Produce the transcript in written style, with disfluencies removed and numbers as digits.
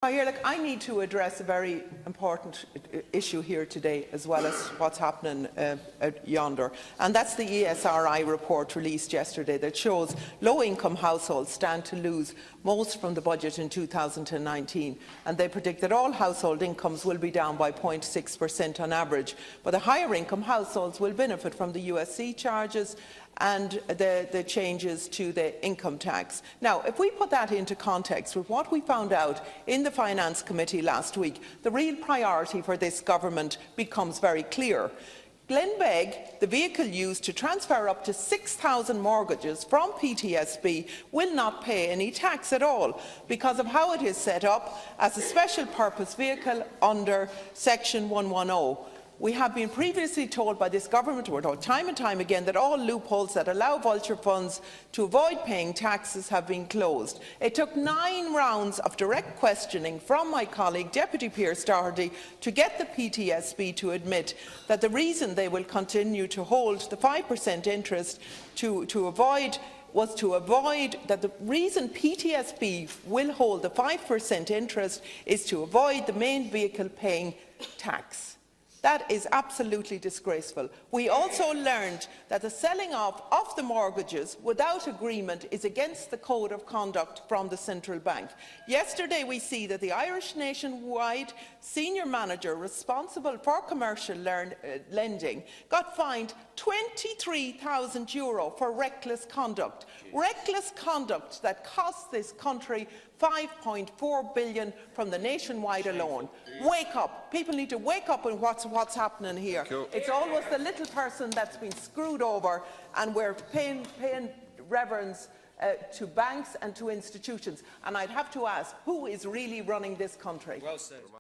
I need to address a very important issue here today, as well as what's happening yonder, and that's the ESRI report released yesterday that shows low-income households stand to lose most from the budget in 2019, and they predict that all household incomes will be down by 0.6% on average, but the higher-income households will benefit from the USC charges and the changes to the income tax. Now, if we put that into context with what we found out in the Finance Committee last week, the real priority for this government becomes very clear. Glenbeigh, the vehicle used to transfer up to 6,000 mortgages from PTSB, will not pay any tax at all because of how it is set up as a special purpose vehicle under Section 110. We have been previously told by this government, we're told time and time again, that all loopholes that allow vulture funds to avoid paying taxes have been closed. It took 9 rounds of direct questioning from my colleague, Deputy Pearse Doherty, to get the PTSB to admit that the reason they will continue to hold the 5% interest was to avoid that the reason PTSB will hold the 5% interest is to avoid the main vehicle paying tax. That is absolutely disgraceful. We also learned that the selling off of the mortgages without agreement is against the code of conduct from the central bank. Yesterday we see that the Irish Nationwide senior manager responsible for commercial lending got fined €23,000 for reckless conduct. Reckless conduct that cost this country $5.4 billion from the Nationwide alone. Wake up. People need to wake up on what's happening here. It's always the little person that's been screwed over, and we're paying reverence to banks and to institutions. And I'd have to ask, who is really running this country? Well said.